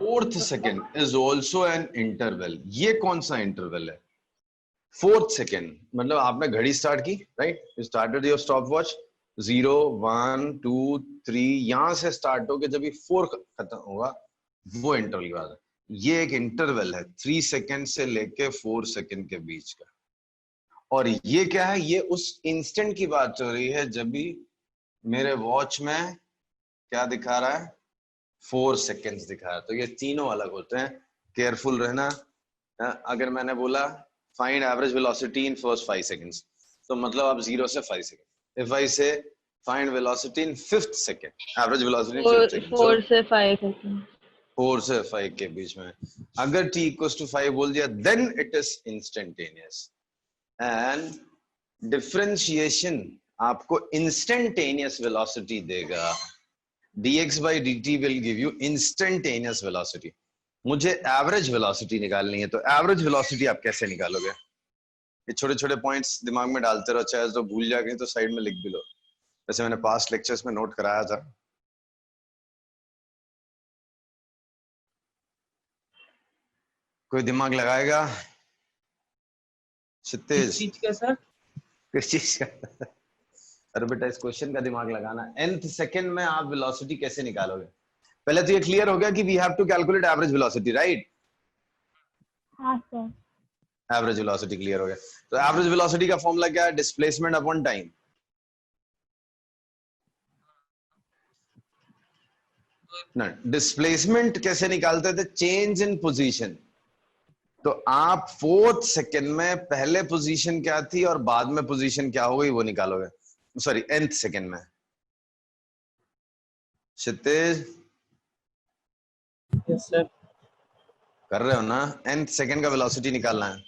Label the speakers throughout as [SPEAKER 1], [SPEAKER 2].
[SPEAKER 1] Fourth second is also an interval. ये कौन सा इंटरवल है? फोर्थ सेकेंड मतलब आपने घड़ी स्टार्ट की, right? You started your stop watch 0 1 2 3, यहां से स्टार्ट होके जब ये 4 खत्म होगा वो इंटरवल की बात है। ये एक इंटरवल है 3 सेकेंड से लेके 4 सेकेंड के बीच का। और ये क्या है? ये उस इंस्टेंट की बात हो रही है जब भी मेरे वॉच में क्या दिखा रहा है? 4 सेकेंड्स दिखा रहा है। तो ये तीनों अलग होते हैं, केयरफुल रहना। अगर मैंने बोला find average velocity in first 5 seconds, तो मतलब आप 0 से 5 सेकेंड। इफ आई से find velocity in fifth second, average velocity in fifth second,
[SPEAKER 2] 4 से 5 सेकंड,
[SPEAKER 1] 4 से 5 के बीच में अगर t इक्वल्स टू 5 बोल दिया, then it is instantaneous. And differentiation आपको इंस्टेंटेनियस वेलोसिटी देगा। dx by dt will give you instantaneous velocity। मुझे एवरेज वेलोसिटी निकालनी है, तो एवरेज वेलोसिटी आप कैसे निकालोगे? ये छोटे छोटे पॉइंट्स दिमाग में डालते रहो, चाहे तो भूल जाओगे तो साइड में लिख भी लो, जैसे मैंने पास्ट लेक्चर्स में नोट कराया था। कोई दिमाग लगाएगा?
[SPEAKER 3] किस चीज का सर?
[SPEAKER 1] किस चीज का? अरे बेटा इस क्वेश्चन का दिमाग लगाना। nth सेकंड में आप वेलोसिटी कैसे निकालोगे? पहले तो ये क्लियर हो गया कि we have to calculate average velocity, right?
[SPEAKER 2] हाँ सर।
[SPEAKER 1] एवरेज वेलोसिटी क्लियर हो गया। तो एवरेज वेलोसिटी का फॉर्मूला क्या है? Displacement upon time. ना, डिस्प्लेसमेंट कैसे निकालते थे? Change in position. तो आप 4th सेकेंड में पहले पोजीशन क्या थी और बाद में पोजीशन क्या हो गई वो निकालोगे। सॉरी, nth सेकेंड में। क्षितिज
[SPEAKER 3] यस सर।
[SPEAKER 1] कर रहे हो ना? nth सेकेंड का वेलोसिटी निकालना है।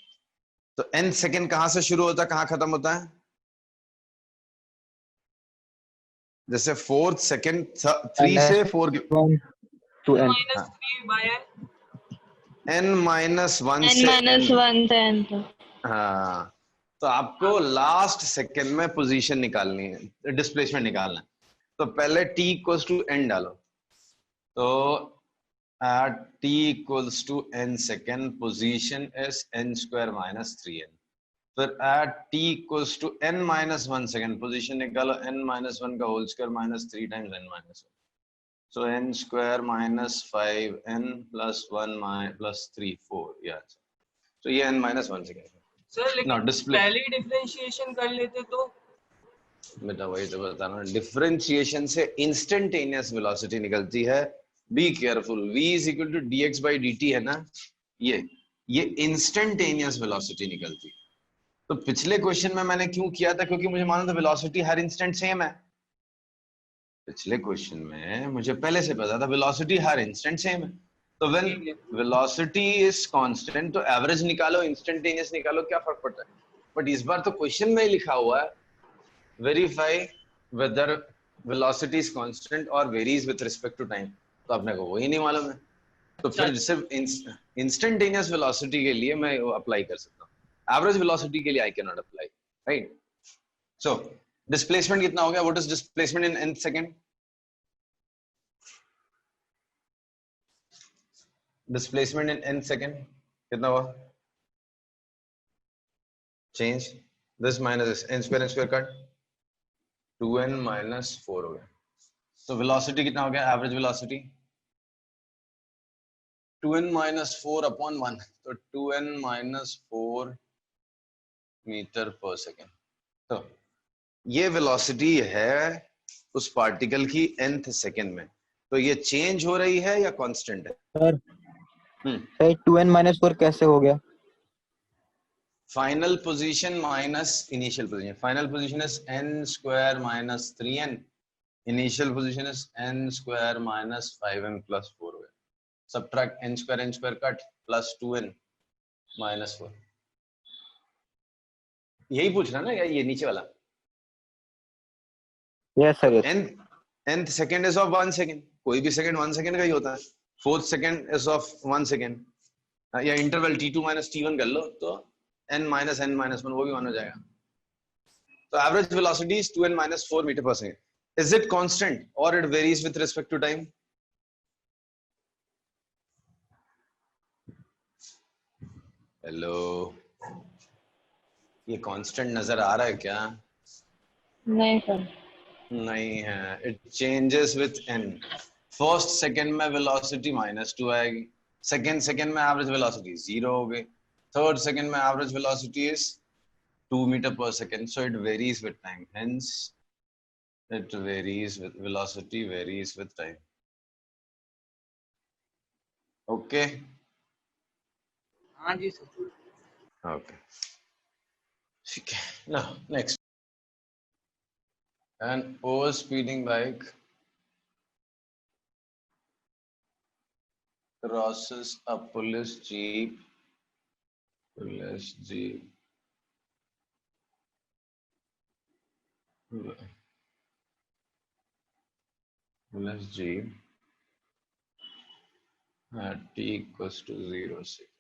[SPEAKER 1] तो nth सेकेंड कहां से शुरू होता है, कहां खत्म होता है? जैसे 4th सेकेंड 3 से 4
[SPEAKER 3] to n
[SPEAKER 1] n minus 1
[SPEAKER 2] n
[SPEAKER 1] से
[SPEAKER 2] माइनस 1 से n तक।
[SPEAKER 1] हाँ, तो आपको लास्ट सेकेंड में पोजीशन निकालनी है, डिस्प्लेसमेंट निकालना है। तो पहले t इक्वल्स टू n डालो। तो at t equals to n second, position is n square minus 3n। फिर at t equals to n minus 1 second, position निकालो n minus 1 का whole square minus 3 times n minus 1। So n square minus 5n plus 1 plus 3 4, yeah। So ये n minus 1 second।
[SPEAKER 3] Sir लेकिन
[SPEAKER 1] Now display,
[SPEAKER 3] पहले differentiation कर लेते तो?
[SPEAKER 1] बेटा वही तो बताना, डिफरेंशिएशन से इंस्टेंटेनियस वेलोसिटी निकलती है। Be careful, v is equal to dx by dt है ना, ये इंस्टेंटेनियस वेलोसिटी निकलती है। तो पिछले क्वेश्चन में मैंने क्यों किया था? क्योंकि मुझे मालूम था वेलोसिटी हर इंस्टेंट सेम है। पिछले क्वेश्चन में मुझे पहले से पता था वेलोसिटी हर इंस्टेंट सेम है। तो व्हेन वेलोसिटी इज कांस्टेंट तो एवरेज निकालो, इंस्टेंटेनियस निकालो, क्या फर्क पड़ता है? बट इस बार तो क्वेश्चन में ही लिखा हुआ है verify whether velocity is constant or varies with respect to time। तो आपने को वही नहीं मालूम है, तो फिर सिर्फ इंस्टेंटेनियस वेलोसिटी के लिए मैं अप्लाई कर सकता हूँ, एवरेज वेलोसिटी के लिए I can not apply, right? So displacement कितना हो गया? What is displacement in nth second? Displacement in nth second कितना हुआ? Change this minus n square cut 2n minus 4 हो गया। तो वेलोसिटी कितना हो गया? Average velocity 2n minus 4 upon 1, तो 2n minus 4 मीटर पर सेकेंड। तो ये वेलोसिटी है उस पार्टिकल की nth सेकेंड में। तो ये चेंज हो रही है या कांस्टेंट है?
[SPEAKER 4] सर 2n minus 4 कैसे हो गया?
[SPEAKER 1] Final position minus initial position. Final position is n square minus 3n, initial position is n square minus 5n plus 4 हो गया। Subtract n square cut plus 2n minus 4। यही पूछना ना, या ये नीचे वाला?
[SPEAKER 4] Yes sir, yes.
[SPEAKER 1] nth second is of 1 second, कोई भी सेकंड 1 सेकंड का ही होता है। 4th second is of 1 second, या इंटरवल t2 माइनस t1 कर लो तो n माइनस 1 वो भी 1 हो जाएगा। तो average velocity is 2n minus 4 meter per second. Is it constant और it varies with respect to time? Hello, ये कांस्टेंट नजर आ रहा है क्या?
[SPEAKER 2] नहीं सर।
[SPEAKER 1] नहीं है। It changes with n। First second में वेलोसिटी -2 आएगी, सेकंड में एवरेज वेलोसिटी 0 हो गई, थर्ड सेकंड में average velocity is 2 meter per second, so it varies with time, hence it varies with velocity, varies with time. Okay.
[SPEAKER 3] हाँ जी sir.
[SPEAKER 1] Okay, ठीक है। now next, an overspeeding bike crosses a police jeep, police jeep police jeep at t equals to 0 seconds.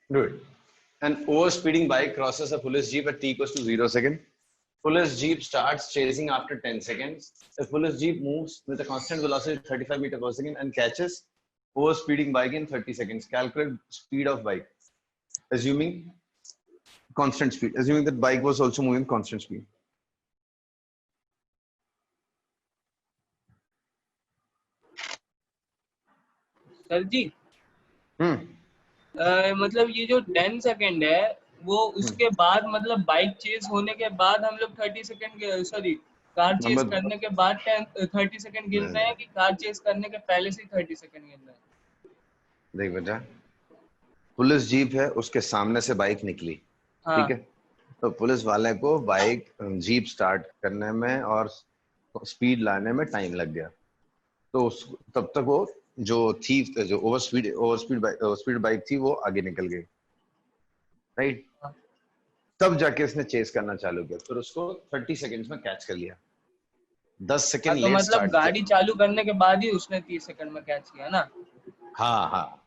[SPEAKER 1] Good. An overspeeding bike crosses a police jeep at t equals to 0 second. Police jeep starts chasing after 10 seconds. The police jeep moves with a constant velocity of 35 meters per second and catches overspeeding bike in 30 seconds. Calculate speed of bike, assuming constant speed, assuming that bike was also moving constant speed.
[SPEAKER 3] Sir ji, मतलब ये जो 10 second है वो उसके बाद मतलब bike chase होने के बाद हम लोग 30 second, sorry car chase
[SPEAKER 1] number
[SPEAKER 3] करने के बाद 30 सेकंड गिन रहे हैं कि कार चेज करने के पहले से 30 सेकंड गिन रहे हैं?
[SPEAKER 1] देख बेटा, पुलिस जीप है, उसके सामने से बाइक निकली,
[SPEAKER 3] हाँ
[SPEAKER 1] ठीक है, तो पुलिस वाले को बाइक जीप स्टार्ट करने में और स्पीड लाने में टाइम लग गया, तो तब तक वो जो थी, जो ओवरस्पीड बाइक थी वो आगे निकल गई, राइट। तब जाके उसने चेस करना चालू किया, फिर उसको 30 सेकंड्स में कैच कर लिया, 10 सेकंड
[SPEAKER 3] तो
[SPEAKER 1] लेट
[SPEAKER 3] मतलब
[SPEAKER 1] स्टार्ट
[SPEAKER 3] गाड़ी
[SPEAKER 1] किया।
[SPEAKER 3] चालू करने के बाद ही उसने 30 सेकंड में कैच किया ना?
[SPEAKER 1] हाँ हाँ,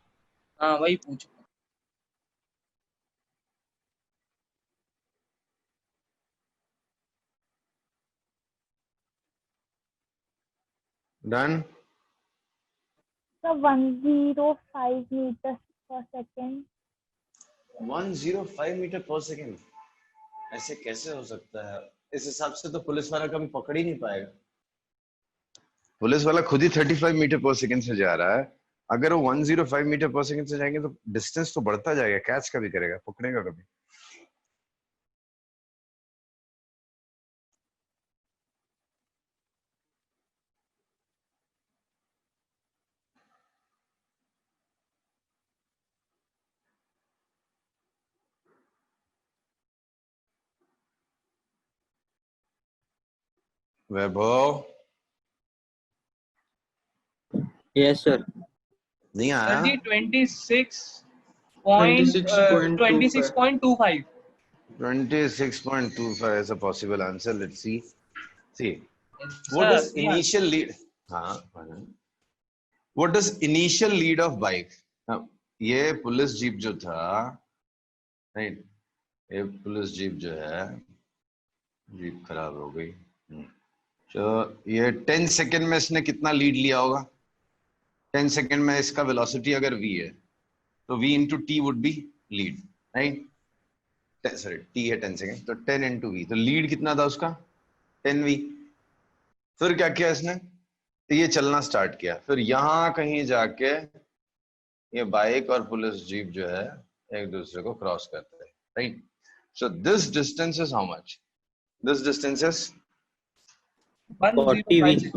[SPEAKER 3] हाँ वही पूछ।
[SPEAKER 1] Done.
[SPEAKER 2] So 105 meters per second.
[SPEAKER 1] 105 meter per second, ऐसे कैसे हो सकता है? इस हिसाब से तो पुलिस वाला कभी पकड़ ही नहीं पाएगा। पुलिस वाला खुद ही 35 मीटर पर सेकंड से जा रहा है, अगर वो 105 मीटर पर सेकंड से जाएंगे तो डिस्टेंस तो बढ़ता जाएगा, कैच कभी करेगा, पकड़ेगा कभी? वैभव,
[SPEAKER 4] यस सर।
[SPEAKER 1] नहीं
[SPEAKER 3] सर
[SPEAKER 1] आया?
[SPEAKER 3] जी 26.25।
[SPEAKER 1] 26.25 is a possible answer. Let's see. See, what
[SPEAKER 3] sir
[SPEAKER 1] is initial lead? हाँ, what is initial lead of bike? ये पुलिस जीप जो था, राइट, ये पुलिस जीप जो है, जीप खराब हो गई, तो ये 10 सेकेंड में इसने कितना लीड लिया होगा? 10 सेकेंड में इसका वेलोसिटी अगर v है तो v into T would be lead, right? Sorry T है 10 सेकेंड, तो 10 इंटू वी, तो लीड कितना था उसका? 10v। फिर क्या किया इसने? तो ये चलना स्टार्ट किया, फिर यहां कहीं जाके ये बाइक और पुलिस जीप जो है एक दूसरे को क्रॉस करते हैं, right? So this distance is how much? This distance is
[SPEAKER 3] 1056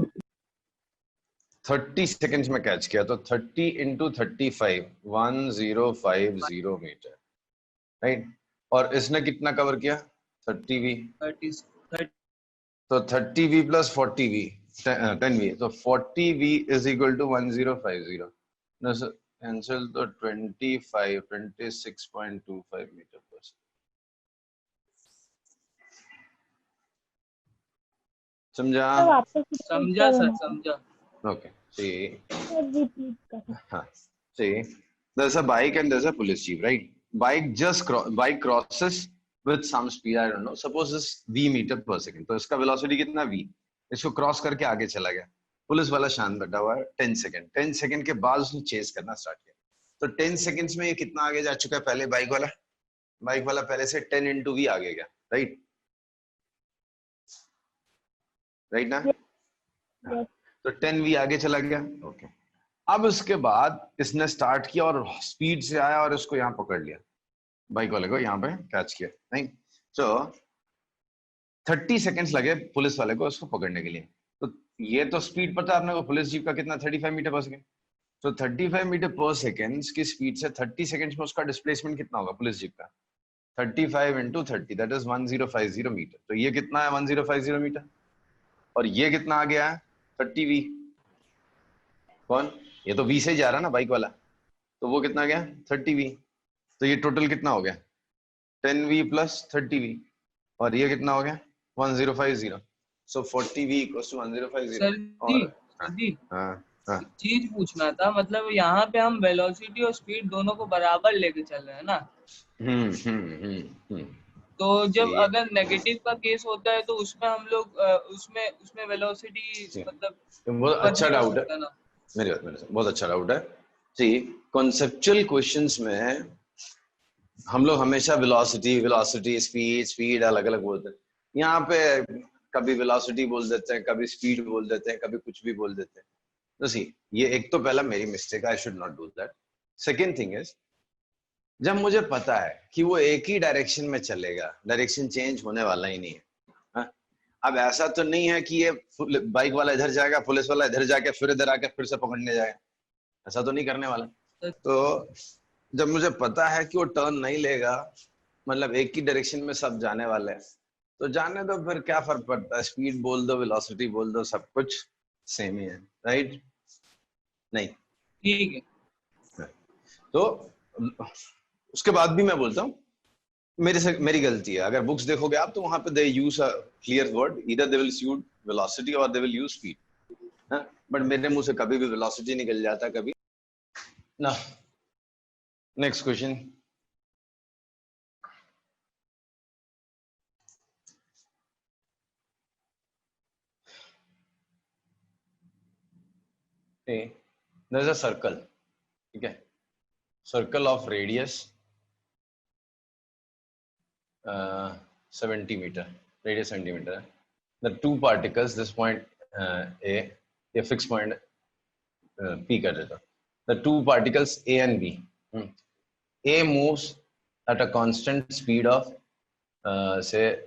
[SPEAKER 1] 30 seconds में कैच किया, तो 30 इंटू 35 1050 मीटर, राइट? और इसने कितना कवर किया? 30v,
[SPEAKER 3] 30
[SPEAKER 1] तो 30v प्लस 40v 10v, तो 40v is equal to 1050, cancel, तो 26.25 मीटर पर सेकंड। समझा?
[SPEAKER 2] तो वापस
[SPEAKER 3] समझा सर, समझा।
[SPEAKER 1] ओके, सी,
[SPEAKER 2] रिपीट कर।
[SPEAKER 1] हाँ, सी, there's a bike and there's a police jeep, right? Bike crosses with some speed, I don't know, suppose this v meter per second, तो इसका velocity कितना v, इसको क्रॉस करके आगे चला गया। पुलिस वाला शांत बैठा हुआ है 10 सेकंड, 10 सेकंड के बाद उसने चेस करना स्टार्ट किया, तो 10 सेकंड्स में ये कितना आगे जा चुका है? पहले बाइक वाला पहले से 10 इंटू वी आगे गया, राइट? राइट ना?
[SPEAKER 2] Yes.
[SPEAKER 1] तो 10v आगे चला गया, ओके। अब उसके बाद इसने स्टार्ट किया और स्पीड से आया और इसको यहाँ पकड़ लिया, बाइक वाले को यहाँ पे कैच किया, नहीं? तो 30 सेकंड्स लगे पुलिस वाले को उसको पकड़ने के लिए। तो ये तो स्पीड पता है आपने को, पुलिस जीप का कितना? 35 मीटर पर सेकंड। तो 35 मीटर पर सेकंड की स्पीड से 30 सेकंड्स में उसका डिस्प्लेसमेंट कितना होगा पुलिस जीप का? 35 इंटू 30, दैट इज 1050 मीटर। तो ये कितना है? 1050 मीटर। और ये कितना आ गया है? 30v। कौन? ये तो v से ही जा रहा है ना बाइक वाला, तो वो कितना गया? 30v। तो ये टोटल कितना हो गया? 10v प्लस 30v, और ये कितना हो गया? 1050। सो 40v इक्वल्स टू 1050।
[SPEAKER 3] सर जी,
[SPEAKER 1] और
[SPEAKER 3] सर जी,
[SPEAKER 1] हाँ,
[SPEAKER 3] चीज पूछना था, मतलब यहाँ पे हम वेलोसिटी और स्पीड दोनों को बराबर लेके चल रहे हैं ना,
[SPEAKER 1] हम्म।
[SPEAKER 3] तो जब
[SPEAKER 1] ये
[SPEAKER 3] अगर नेगेटिव का केस होता है तो उसमें हम लोग उसमें वेलोसिटी मतलब
[SPEAKER 1] बहुत
[SPEAKER 3] ऊपर
[SPEAKER 1] अच्छा
[SPEAKER 3] नहीं हो
[SPEAKER 1] डाउट है,
[SPEAKER 3] सकता ना।
[SPEAKER 1] मेरे बहुत अच्छा डाउट है। सी, कॉन्सेप्चुअल क्वेश्चंस में हम लोग हमेशा वेलोसिटी स्पीड अलग अलग बोलते हैं। यहाँ पे कभी वेलोसिटी बोल देते हैं, कभी स्पीड बोल देते हैं, कभी कुछ भी बोल देते हैं। तो सी, ये एक तो पहला मेरी mistake, I should not do that. Second thing is, जब मुझे पता है कि वो एक ही डायरेक्शन में चलेगा, डायरेक्शन चेंज होने वाला ही नहीं है, हाँ? अब ऐसा तो नहीं है कि ये बाइक वाला इधर जाएगा, पुलिस वाला इधर जाके फिर इधर आके फिर से पकड़ने जाएगा, ऐसा तो नहीं करने वाला। तो जब मुझे पता है कि वो टर्न नहीं लेगा, मतलब एक ही डायरेक्शन में सब जाने वाले हैं, तो जाने दो, फिर क्या फर्क पड़ता है? स्पीड बोल दो, वेलोसिटी बोल दो, सब कुछ सेम ही है, राइट? नहीं,
[SPEAKER 3] ठीक है।
[SPEAKER 1] तो उसके बाद भी मैं बोलता हूँ मेरी गलती है। अगर बुक्स देखोगे आप तो वहां पे they use a clear word, either they will use velocity और they will use speed, but मेरे मुंह से कभी भी वेलोसिटी निकल जाता, कभी ना। Next question. There is a circle, ठीक है? Circle of radius 70 meter, radius 70 meter है। The two particles, this point A, ये fixed point P कर देता। The two particles A and B, A moves at a constant speed of say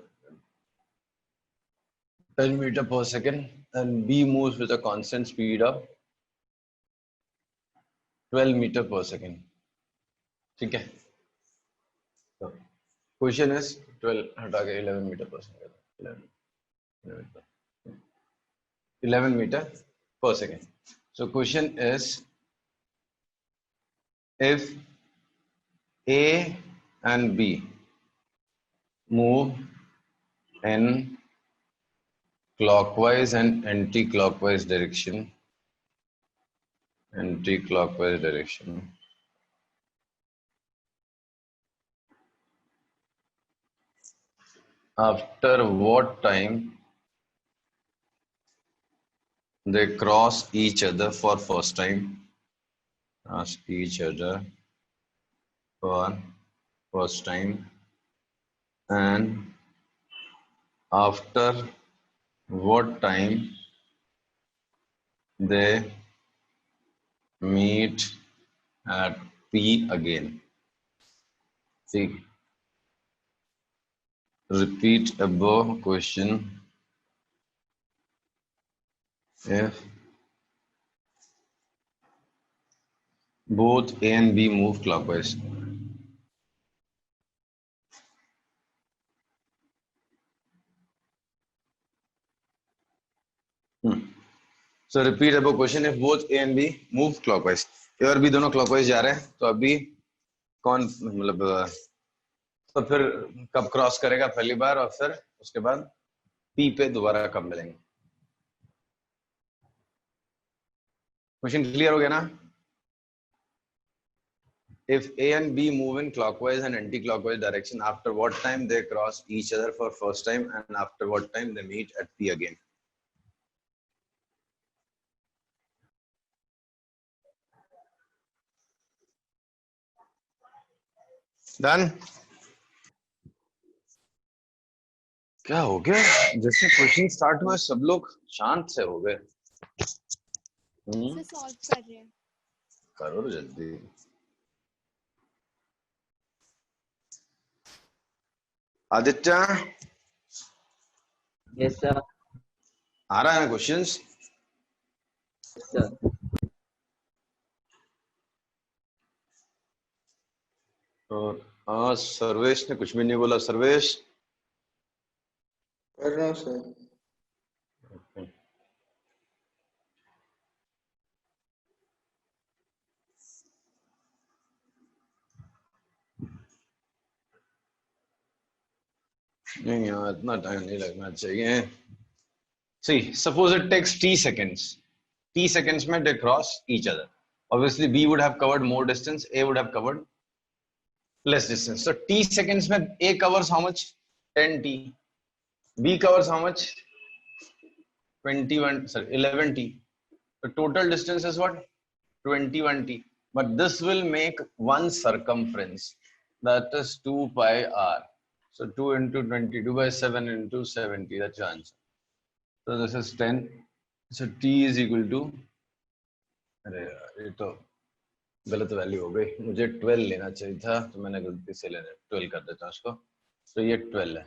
[SPEAKER 1] 10 meter per second, and B moves with a constant speed of 12 meter per second, ठीक है? तो question is 12 हटा के 11 metre पर second, 11 meter per second. So question is, if A and B move in clockwise and anti-clockwise direction, after what time they cross each other for first time, cross each other for first time, and after what time they meet at P again. See, repeat above question if both A and B move clockwise. So repeat above question if both A and B move clockwise. A और B दोनों clockwise जा रहे हैं, तो अभी कौन मतलब तो फिर कब क्रॉस करेगा पहली बार और फिर उसके बाद P पे दोबारा कब मिलेंगे? क्वेश्चन क्लियर हो गया ना? If A and B move in clockwise and anti-clockwise direction, after what time they cross each other for first time, and after what time they meet at P again? Done? क्या हो गया? जैसे question start हुआ सब लोग शांत से हो गए.
[SPEAKER 5] से सॉल्व कर रहे हैं.
[SPEAKER 1] करो जल्दी. Aditya,
[SPEAKER 6] yes sir.
[SPEAKER 1] आ रहा है ना क्वेश्चंस?
[SPEAKER 6] सर
[SPEAKER 1] और सर्वेश ने कुछ भी नहीं बोला. सर्वेश
[SPEAKER 7] कर रहा हूँ सर.
[SPEAKER 1] नहीं यार इतना टाइम नहीं लगना चाहिए. See, suppose it takes t seconds. T seconds में they cross each other. Obviously, B would have covered more distance. A would have covered less distance. So t seconds में A covers how much? 10t. B covers how much? 11t. The total distance is what? 21t. But this will make one circumference. That is 2 pi r. So 2 into 20, 2 by 7 into 70. That's your answer. So this is 10. So t is equal to, अरे यार ये तो गलत value हो गई. मुझे 12 लेना चाहिए था तो मैंने गलती से लेना 12 कर देता हूँ उसको. तो ये 12 है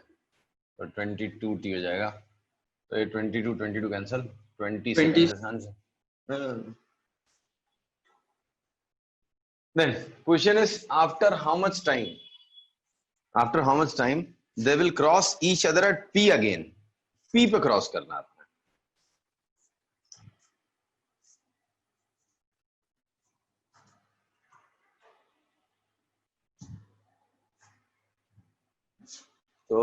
[SPEAKER 1] तो 22 t हो जाएगा. तो ये 22 cancel. 20 second answer. Then question is after how much time? After how much time they will cross each other at P again? P पे क्रॉस करना आपने. तो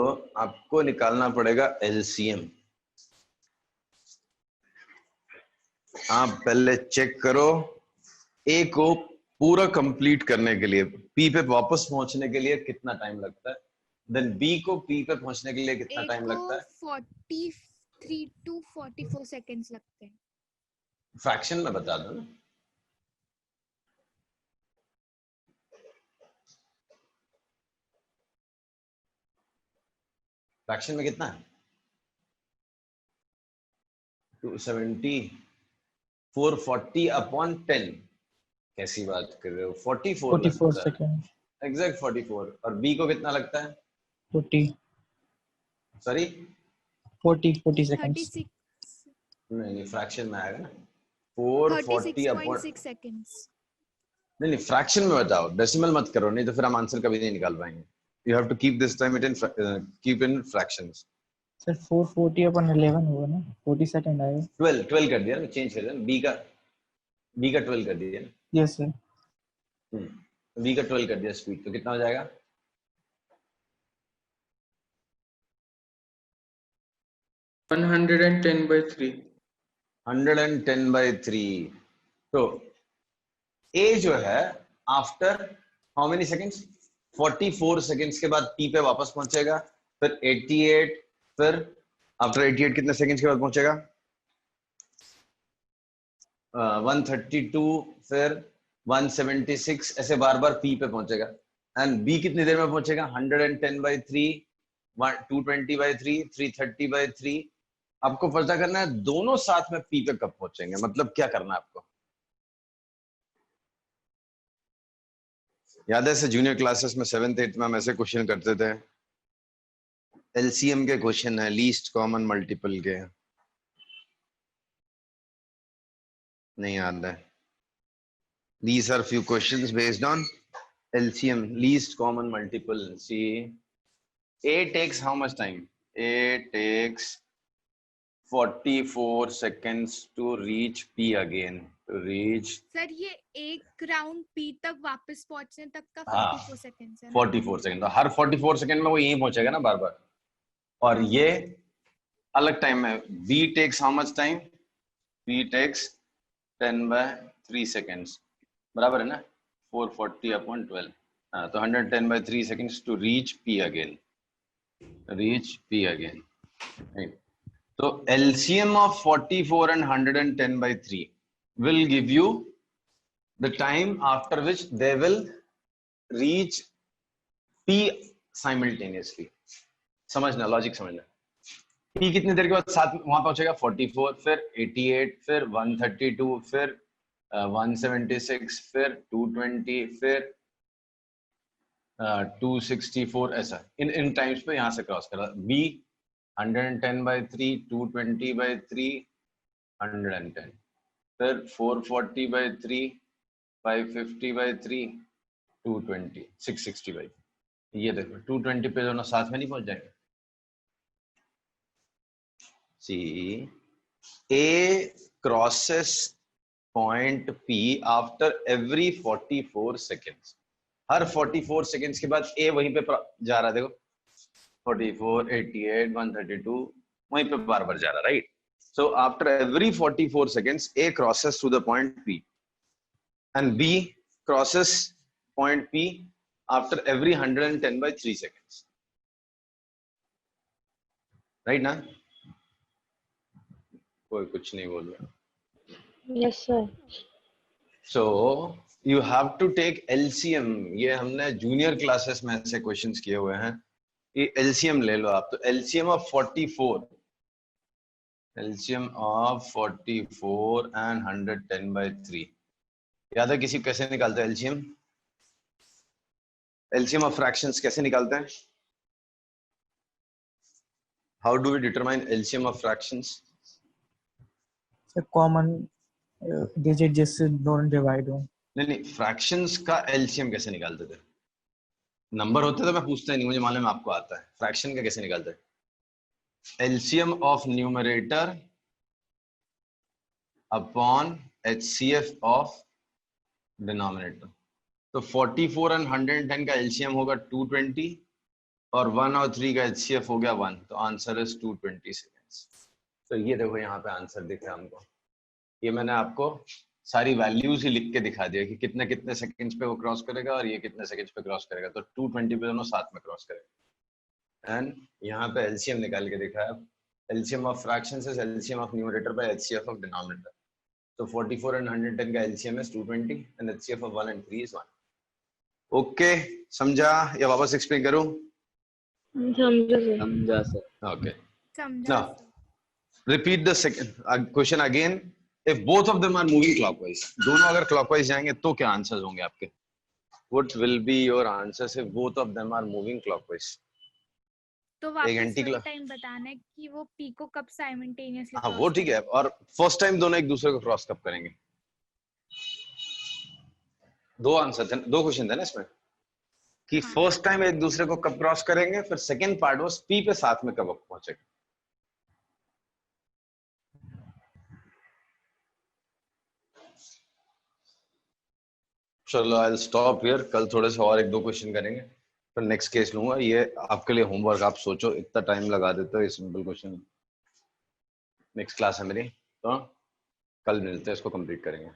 [SPEAKER 1] आपको निकालना पड़ेगा LCM. आप पहले चेक करो A को पूरा कंप्लीट करने के लिए P पे वापस पहुंचने के लिए कितना टाइम लगता है. देन B को P पे पहुंचने के लिए कितना टाइम लगता है?
[SPEAKER 5] 43 to 44 सेकंड्स लगते हैं.
[SPEAKER 1] फ्रैक्शन में बता दो ना. फ्रैक्शन में कितना है? 270 440 अपॉन 10. कैसी बात कर रहे हो? 44
[SPEAKER 8] सेकंड.
[SPEAKER 1] एग्जैक्ट 44. और B को कितना लगता है?
[SPEAKER 8] 40
[SPEAKER 1] सॉरी
[SPEAKER 8] 40 सेकंड्स.
[SPEAKER 5] 36
[SPEAKER 1] नहीं फ्रैक्शन में आएगा ना. 440 अपॉन
[SPEAKER 5] 36.6 सेकंड्स.
[SPEAKER 1] नहीं फ्रैक्शन में बताओ. डेसिमल मत करो नहीं तो फिर हम आंसर कभी नहीं निकाल पाएंगे. You have to keep this time it in keep in fractions.
[SPEAKER 8] Sir 440 अपन 11 होगा ना. 40 सेकंड आएगा.
[SPEAKER 1] 12 कर दिया ना. चेंज कर दिया ना. B का 12 कर दिया ना.
[SPEAKER 8] Yes sir.
[SPEAKER 1] B का 12 कर दिया स्पीड. तो कितना हो जाएगा?
[SPEAKER 7] 110/3.
[SPEAKER 1] 110/3. तो A जो है after how many seconds? 44 seconds के बाद P पे वापस पहुंचेगा. फिर 88. फिर आफ्टर 88 कितने सेकंड्स के बाद पहुंचेगा? 132 फिर 176 ऐसे बार बार पी पे पहुंचेगा। एंड बी कितनी देर में पहुंचेगा? 110/3, 220/3, 330/3। आपको पता करना है दोनों साथ में पी पे कब पहुंचेंगे, मतलब क्या करना है आपको। याद है जूनियर क्लासेस में 7th 8th में हम ऐसे क्वेश्चन करते थे, एलसीएम के क्वेश्चन है, लीस्ट कॉमन मल्टीपल के। नहीं याद है? These are few questions based on LCM, least common multiple. See, A takes how much time? A takes 44 seconds to reach P again. To reach
[SPEAKER 5] sir ये एक round P तक वापस पहुंचने तक का
[SPEAKER 1] हाँ,
[SPEAKER 5] 44 सेकंड्स है ना?
[SPEAKER 1] 44 सेकंड। तो हर 44 सेकंड में वो यहीं पहुंचेगा ना बार बार। और ये अलग टाइम में B takes how much time? B takes 10/3 seconds. बराबर है ना? 440/12। हाँ, तो 110/3 seconds to reach P again. Reach P again. Right. So LCM of 44 and 110/3 will give you the time after which they will reach P simultaneously. समझना, logic समझना। P कितनी देर के बाद साथ वहां पहुंचेगा? 44, फिर 88, फिर 132, फिर 176, फिर 220, फिर 264, ऐसा इन टाइम्स पे यहां से क्रॉस करा। B 110/3, 220/3, 110, फिर 440/3, 550/3, 220, 660/3। ये देखो 220 पे दोनों साथ में नहीं पहुंच जाएंगे। See, A crosses point P after every 44 seconds. Her 44 seconds के बाद A वहीं पे जा रहा है, देखो 44, 88, 132 वहीं पे बार बार जा रहा है, right? So after every 44 seconds, A crosses through the point P, and B crosses point P after every 110/3 seconds, right ना? कोई कुछ नहीं बोल रहा।
[SPEAKER 2] Yes, sir.
[SPEAKER 1] So you have to take LCM. ये हमने जूनियर क्लासेस में ऐसे क्वेश्चंस किए हुए हैं। ये LCM ले लो आप। तो LCM of 44, LCM of 44 and 110/3 याद है किसी कैसे निकालते हैं LCM? LCM of fractions कैसे निकालते हैं? How do we determine LCM of fractions?
[SPEAKER 8] Common digit जिससे दोनों डिवाइड हो।
[SPEAKER 1] नहीं, फ्रैक्शंस का LCM कैसे निकालते थे? नंबर होते तो मैं पूछता ही नहीं, मुझे मालूम आपको आता है। फ्रैक्शन का कैसे निकालते हैं? LCM of numerator upon HCF of denominator। तो 44 और 110 का LCM होगा 220 और 1 और 3 का HCF हो गया 1, तो आंसर इज 220 सेकेंड्स। तो ये देखो यहाँ पे आंसर दिख रहा है हमको। ये मैंने आपको सारी वैल्यूज ही लिख के दिखा दिया कि कितने कितने सेकंड्स पे वो क्रॉस करेगा और ये कितने सेकंड्स पे क्रॉस करेगा। तो 220 पे दोनों साथ में क्रॉस करेगा। एंड यहाँ पे LCM निकाल के दिखाया। LCM of fractions is LCM of numerator bye HCF of denominator. तो 44 and 110 का LCM is 220 and HCF of 1 and 3 is 1। Okay, समझा या वापस एक्सप्लेन करूं?
[SPEAKER 6] समझा सर।
[SPEAKER 1] ओके,
[SPEAKER 5] समझा
[SPEAKER 1] now repeat the second question again। if both of them are moving clockwise, दोनों अगर clockwise जाएंगे तो क्या आंसर्स होंगे आपके? what will be your answers if both of them are moving clockwise?
[SPEAKER 5] तो
[SPEAKER 1] एक
[SPEAKER 5] वापस
[SPEAKER 1] एंटी
[SPEAKER 5] वही टाइम बताना है कि वो पी को कब साइमल्टेनियसली
[SPEAKER 1] हाँ वो ठीक है। और फर्स्ट टाइम दोनों एक दूसरे को क्रॉस कब करेंगे? दो आंसर थे, दो क्वेश्चन थे ना इसमें कि
[SPEAKER 5] हाँ।
[SPEAKER 1] फर्स्ट टाइम एक दूसरे को कब क्रॉस करेंगे, फिर सेकंड पार्ट वाज पी पे साथ में कब पहुंचेगा। चलो आई विल स्टॉप हियर। कल थोड़े से और एक दो क्वेश्चन करेंगे, फिर नेक्स्ट केस लूंगा। ये आपके लिए होमवर्क। आप सोचो इतना टाइम लगा देते हो ये सिंपल क्वेश्चन। नेक्स्ट क्लास है मेरी, तो कल मिलते हैं, इसको कंप्लीट करेंगे।